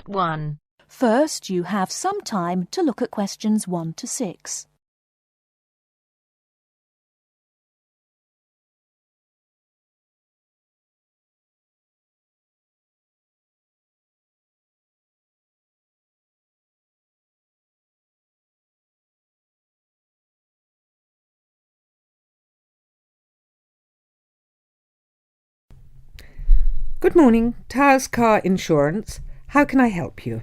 1. First, you have some time to look at questions 1 to 6. Good morning, Towers Car Insurance. How can I help you?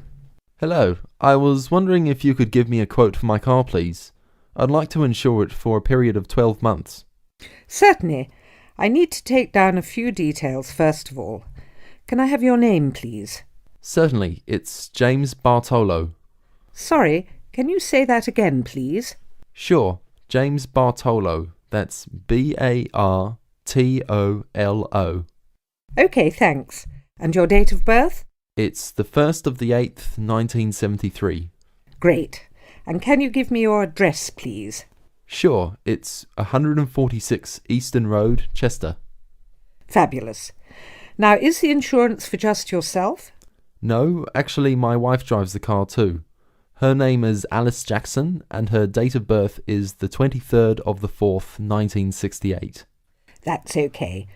Hello, I was wondering if you could give me a quote for my car, please. I'd like to insure it for a period of 12 months. Certainly. I need to take down a few details first of all. Can I have your name, please? Certainly, it's James Bartolo. Sorry, can you say that again, please? Sure, James Bartolo. That's Bartolo. OK, thanks. And your date of birth? It's the 1st of the 8th, 1973. Great. And can you give me your address, please? Sure, it's 146 Eastern Road, Chester. Fabulous. Now, is the insurance for just yourself? No, actually my wife drives the car too. Her name is Alice Jackson and her date of birth is the 23rd of the 4th, 1968. That's OK.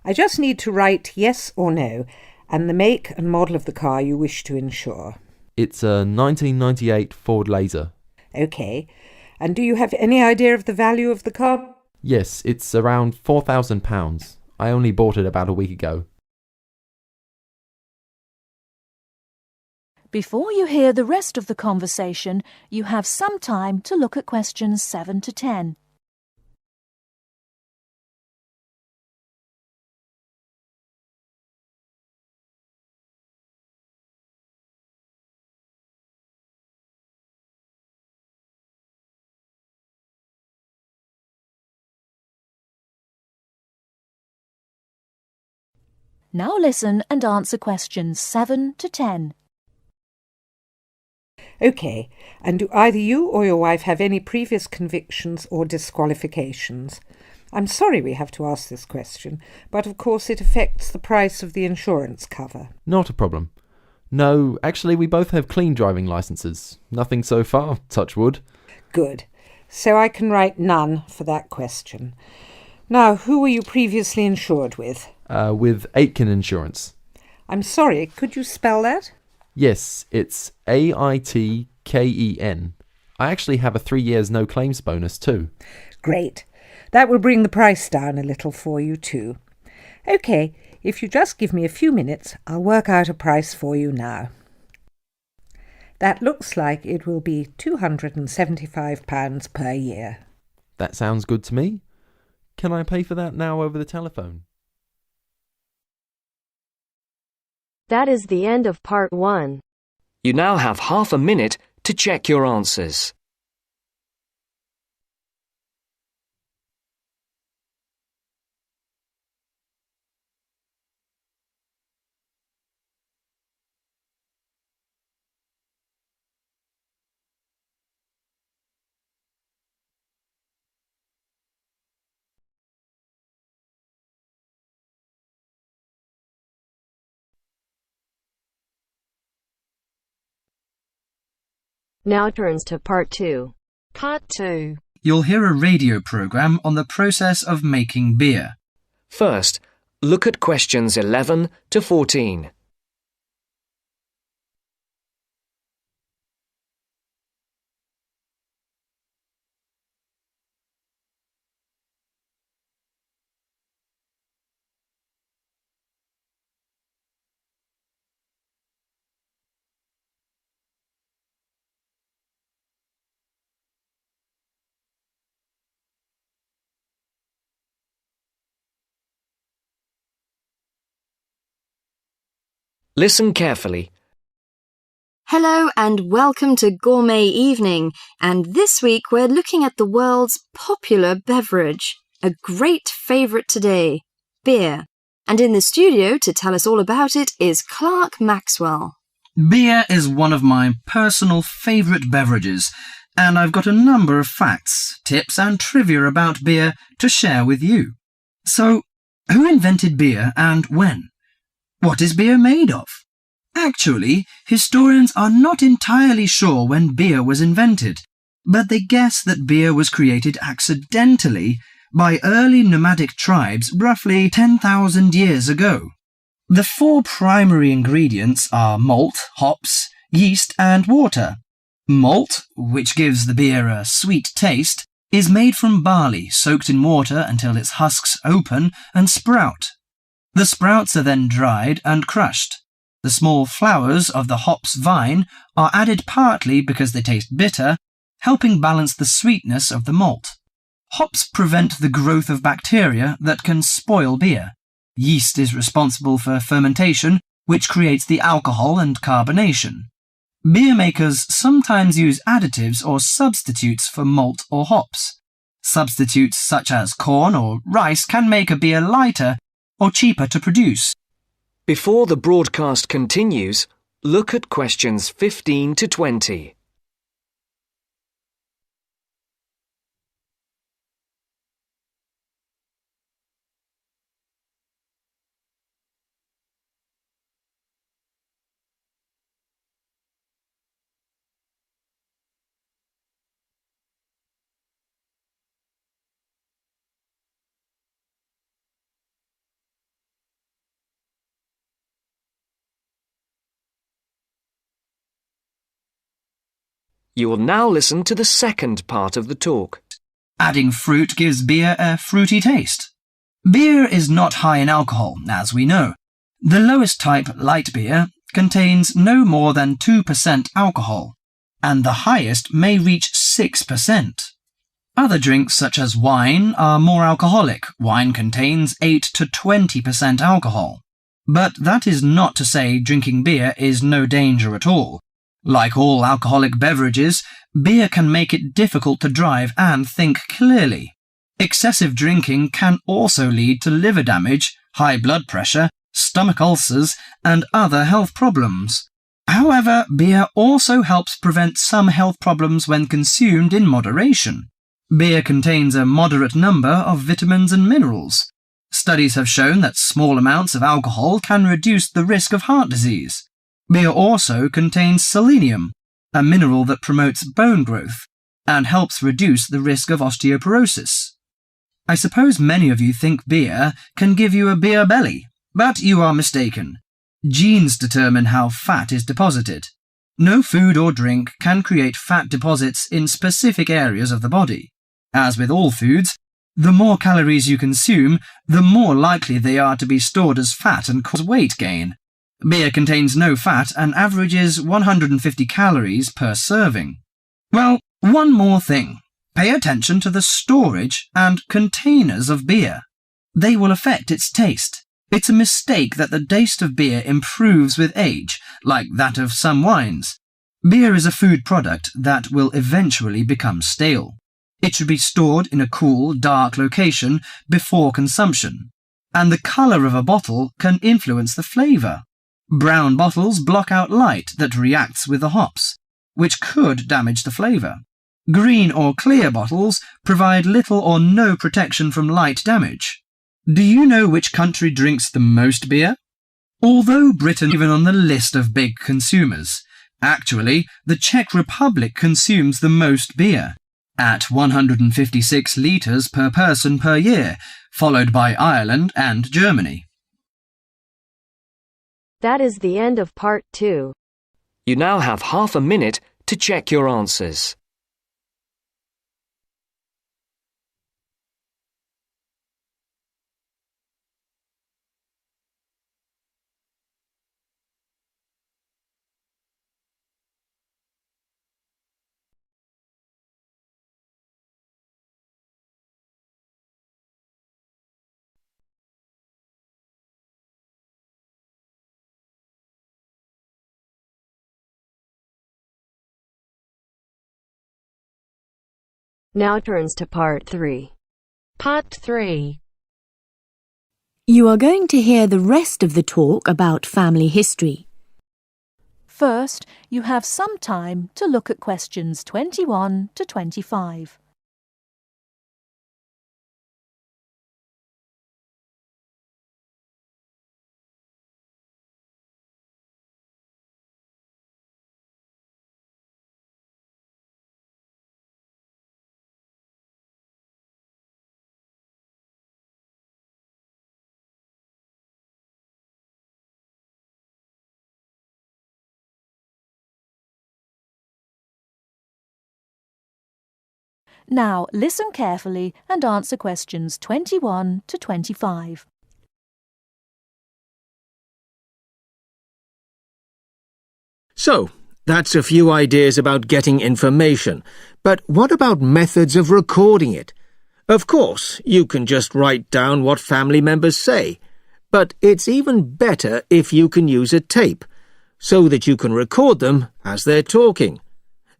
I just need to write yes or no and the make and model of the car you wish to insure. It's a 1998 Ford Laser. OK. And do you have any idea of the value of the car? Yes, it's around £4,000. I only bought it about a week ago. Before you hear the rest of the conversation, you have some time to look at questions 7 to 10. Now listen and answer questions 7 to 10. OK. And do either you or your wife have any previous convictions or disqualifications? I'm sorry we have to ask this question, but of course it affects the price of the insurance cover. Not a problem. No, actually we both have clean driving licenses. Nothing so far, touch wood. Good. So I can write none for that question. Now, who were you previously insured with? With Aitken Insurance. I'm sorry, could you spell that? Yes, it's Aitken. I actually have a 3 years no claims bonus too. Great. That will bring the price down a little for you too. OK, if you just give me a few minutes, I'll work out a price for you now. That looks like it will be £275 per year. That sounds good to me. Can I pay for that now over the telephone? That is the end of part 1. You now have half a minute to check your answers. Now turns to part 2. Part 2. You'll hear a radio program on the process of making beer. First, look at questions 11 to 14. Listen carefully. Hello and welcome to Gourmet Evening, and this week we're looking at the world's popular beverage, a great favourite today, beer. And in the studio to tell us all about it is Clark Maxwell. Beer is one of my personal favourite beverages, and I've got a number of facts, tips and trivia about beer to share with you. So, who invented beer and when? What is beer made of? Actually, historians are not entirely sure when beer was invented, but they guess that beer was created accidentally by early nomadic tribes roughly 10,000 years ago. The four primary ingredients are malt, hops, yeast and water. Malt, which gives the beer a sweet taste, is made from barley soaked in water until its husks open and sprout. The sprouts are then dried and crushed. The small flowers of the hops vine are added partly because they taste bitter, helping balance the sweetness of the malt. Hops prevent the growth of bacteria that can spoil beer. Yeast is responsible for fermentation, which creates the alcohol and carbonation. Beer makers sometimes use additives or substitutes for malt or hops. Substitutes such as corn or rice can make a beer lighter or cheaper to produce. Before the broadcast continues, look at questions 15 to 20. You will now listen to the second part of the talk. Adding fruit gives beer a fruity taste. Beer is not high in alcohol, as we know. The lowest type, light beer, contains no more than 2% alcohol, and the highest may reach 6%. Other drinks such as wine are more alcoholic. Wine contains 8 to 20% alcohol. But that is not to say drinking beer is no danger at all. Like all alcoholic beverages, beer can make it difficult to drive and think clearly. Excessive drinking can also lead to liver damage, high blood pressure, stomach ulcers, and other health problems. However, beer also helps prevent some health problems when consumed in moderation. Beer contains a moderate number of vitamins and minerals. Studies have shown that small amounts of alcohol can reduce the risk of heart disease. Beer also contains selenium, a mineral that promotes bone growth and helps reduce the risk of osteoporosis. I suppose many of you think beer can give you a beer belly, but you are mistaken. Genes determine how fat is deposited. No food or drink can create fat deposits in specific areas of the body. As with all foods, the more calories you consume, the more likely they are to be stored as fat and cause weight gain. Beer contains no fat and averages 150 calories per serving. Well, one more thing. Pay attention to the storage and containers of beer. They will affect its taste. It's a mistake that the taste of beer improves with age, like that of some wines. Beer is a food product that will eventually become stale. It should be stored in a cool, dark location before consumption. And the colour of a bottle can influence the flavour. Brown bottles block out light that reacts with the hops, which could damage the flavour. Green or clear bottles provide little or no protection from light damage. Do you know which country drinks the most beer? Although Britain is even on the list of big consumers, actually the Czech Republic consumes the most beer, at 156 litres per person per year, followed by Ireland and Germany. That is the end of part 2. You now have half a minute to check your answers. Now turns to part 3. Part 3. You are going to hear the rest of the talk about family history. First, you have some time to look at questions 21 to 25. Now listen carefully and answer questions 21 to 25. So, that's a few ideas about getting information. But what about methods of recording it? Of course, you can just write down what family members say. But it's even better if you can use a tape, so that you can record them as they're talking.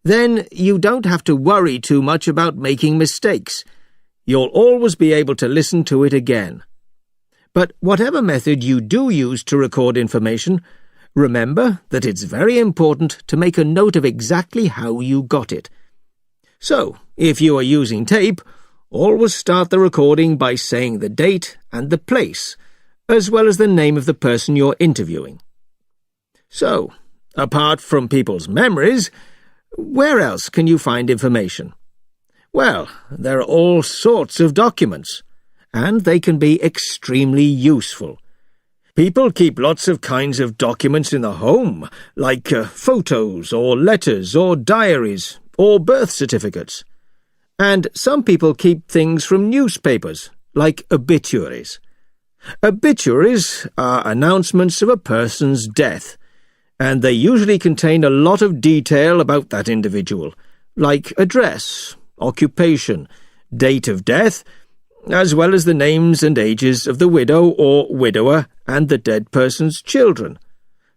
Then you don't have to worry too much about making mistakes. You'll always be able to listen to it again. But whatever method you do use to record information, remember that it's very important to make a note of exactly how you got it. So, if you are using tape, always start the recording by saying the date and the place, as well as the name of the person you're interviewing. So, apart from people's memories, where else can you find information? Well, there are all sorts of documents, and they can be extremely useful. People keep lots of kinds of documents in the home, like photos or letters or diaries or birth certificates. And some people keep things from newspapers, like obituaries. Obituaries are announcements of a person's death, and they usually contain a lot of detail about that individual, like address, occupation, date of death, as well as the names and ages of the widow or widower and the dead person's children.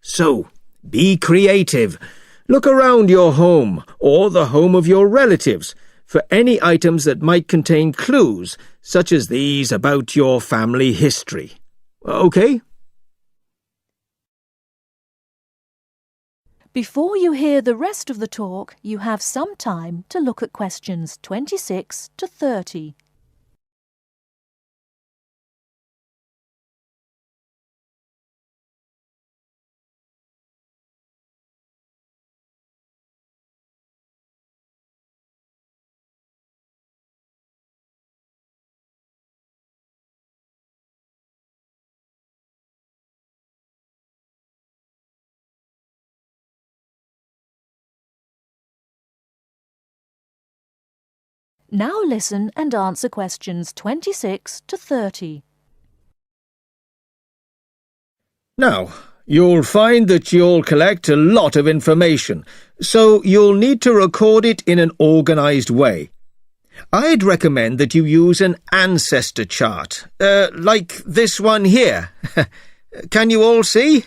So, be creative. Look around your home or the home of your relatives for any items that might contain clues, such as these about your family history. Okay? Before you hear the rest of the talk, you have some time to look at questions 26 to 30. Now listen and answer questions 26 to 30. Now, you'll find that you'll collect a lot of information, so you'll need to record it in an organised way. I'd recommend that you use an Ancestor chart, like this one here. Can you all see?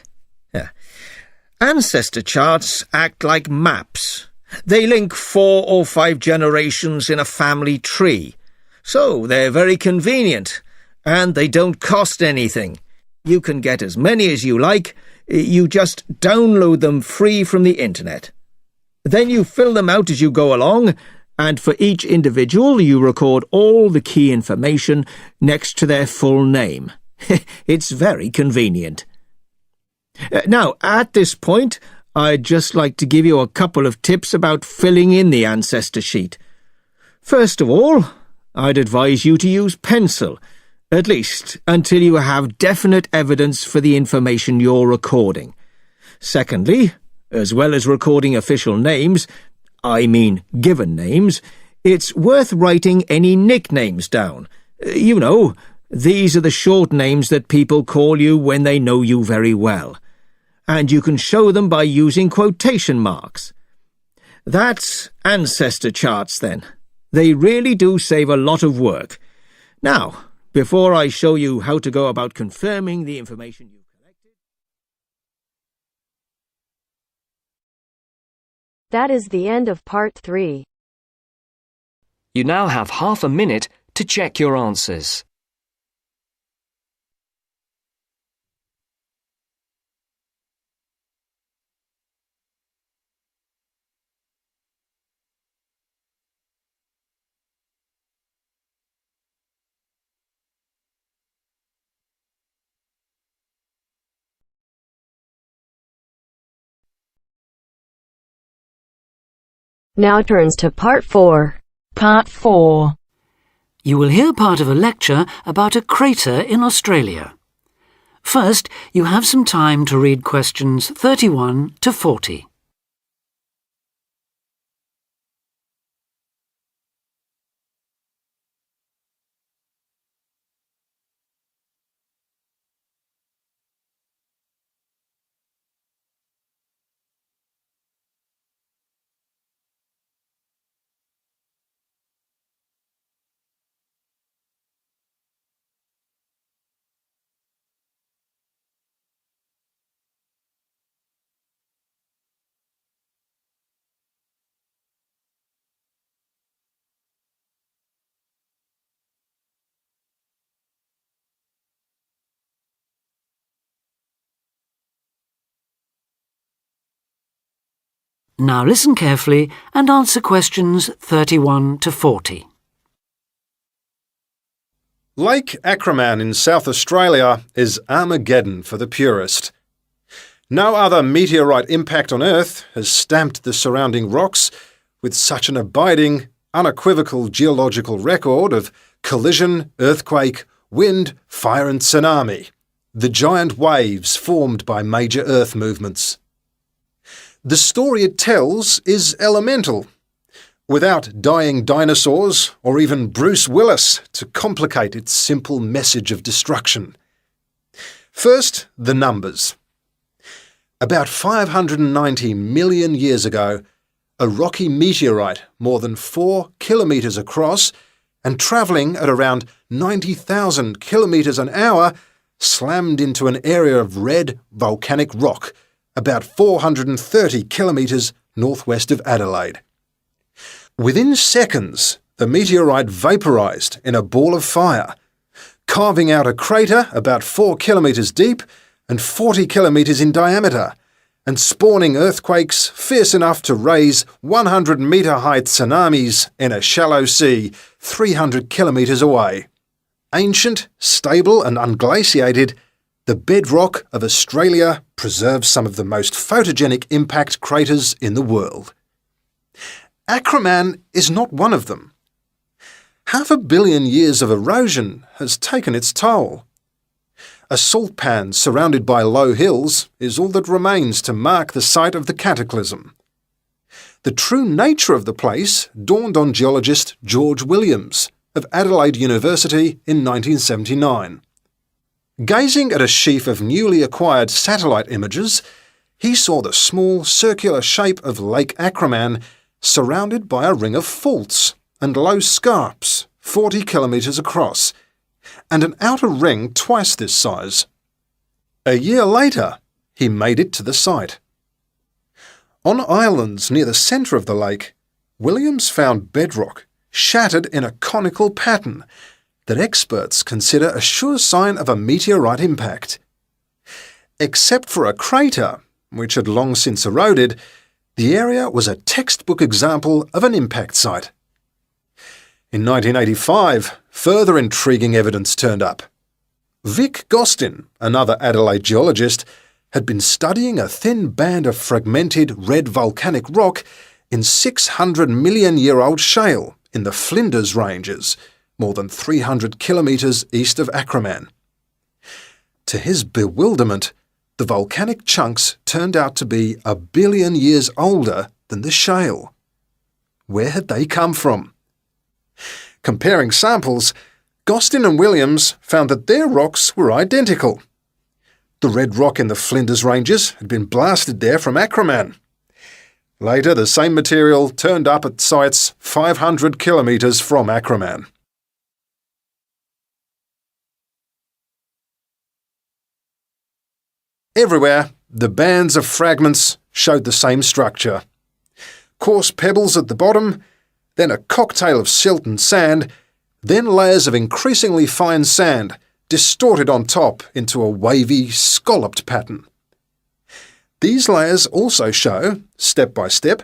Ancestor charts act like maps. They link 4 or 5 generations in a family tree, so they're very convenient, and they don't cost anything. You can get as many as you like. You just download them free from the internet. Then you fill them out as you go along, and for each individual you record all the key information next to their full name. It's very convenient. Now, at this point, I'd just like to give you a couple of tips about filling in the Ancestor sheet. First of all, I'd advise you to use pencil, at least until you have definite evidence for the information you're recording. Secondly, as well as recording official names, I mean given names, it's worth writing any nicknames down. You know, these are the short names that people call you when they know you very well. And you can show them by using quotation marks. That's Ancestor charts, then. They really do save a lot of work. Now, before I show you how to go about confirming the information you've collected... That is the end of part 3. You now have half a minute to check your answers. Now turns to part 4. Part 4. You will hear part of a lecture about a crater in Australia. First, you have some time to read questions 31 to 40. Now listen carefully and answer questions 31 to 40. Lake Acraman in South Australia is Armageddon for the purist. No other meteorite impact on Earth has stamped the surrounding rocks with such an abiding, unequivocal geological record of collision, earthquake, wind, fire and tsunami, the giant waves formed by major Earth movements. The story it tells is elemental, without dying dinosaurs or even Bruce Willis to complicate its simple message of destruction. First, the numbers. About 590 million years ago, a rocky meteorite more than 4 kilometres across and travelling at around 90,000 kilometres an hour slammed into an area of red volcanic rock about 430 kilometres northwest of Adelaide. Within seconds, the meteorite vaporised in a ball of fire, carving out a crater about 4 kilometres deep and 40 kilometres in diameter, and spawning earthquakes fierce enough to raise 100-metre-high tsunamis in a shallow sea 300 kilometres away. Ancient, stable and unglaciated, the bedrock of Australia preserves some of the most photogenic impact craters in the world. Acraman is not one of them. 500 million years of erosion has taken its toll. A salt pan surrounded by low hills is all that remains to mark the site of the cataclysm. The true nature of the place dawned on geologist George Williams of Adelaide University in 1979. Gazing at a sheaf of newly acquired satellite images, he saw the small circular shape of Lake Acraman surrounded by a ring of faults and low scarps 40 kilometres across, and an outer ring twice this size. A year later, he made it to the site. On islands near the centre of the lake, Williams found bedrock shattered in a conical pattern that experts consider a sure sign of a meteorite impact. Except for a crater, which had long since eroded, the area was a textbook example of an impact site. In 1985, further intriguing evidence turned up. Vic Gostin, another Adelaide geologist, had been studying a thin band of fragmented red volcanic rock in 600-million-year-old shale in the Flinders Ranges, more than 300 kilometres east of Acraman. To his bewilderment, the volcanic chunks turned out to be 1 billion years older than the shale. Where had they come from? Comparing samples, Gostin and Williams found that their rocks were identical. The red rock in the Flinders Ranges had been blasted there from Acraman. Later, the same material turned up at sites 500 kilometres from Acraman. Everywhere, the bands of fragments showed the same structure. Coarse pebbles at the bottom, then a cocktail of silt and sand, then layers of increasingly fine sand distorted on top into a wavy, scalloped pattern. These layers also show, step by step,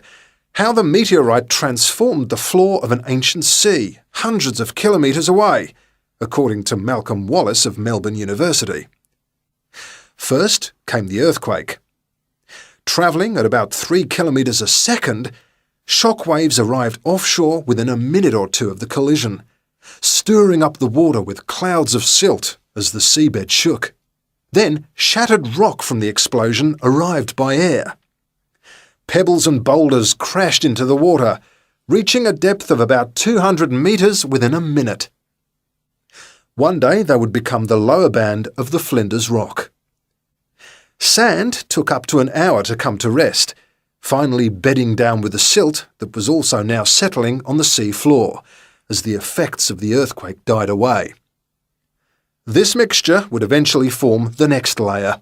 how the meteorite transformed the floor of an ancient sea hundreds of kilometres away, according to Malcolm Wallace of Melbourne University. First came the earthquake. Travelling at about 3 kilometres a second, shock waves arrived offshore within a minute or two of the collision, stirring up the water with clouds of silt as the seabed shook. Then shattered rock from the explosion arrived by air. Pebbles and boulders crashed into the water, reaching a depth of about 200 metres within a minute. One day they would become the lower band of the Flinders Rock. Sand took up to an hour to come to rest, finally bedding down with the silt that was also now settling on the sea floor as the effects of the earthquake died away. This mixture would eventually form the next layer.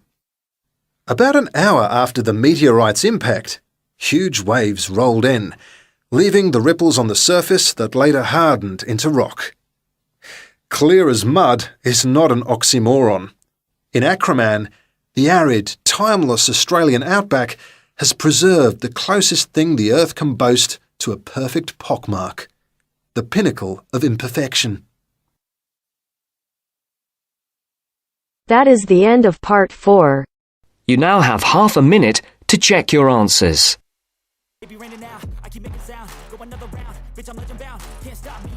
About an hour after the meteorite's impact, huge waves rolled in, leaving the ripples on the surface that later hardened into rock. Clear as mud is not an oxymoron. In Acraman, the arid, timeless Australian outback has preserved the closest thing the earth can boast to a perfect pockmark, the pinnacle of imperfection. That is the end of part 4. You now have half a minute to check your answers. It be raining now, I keep making sound, go another round, bitch I'm legend bound, can't stop me.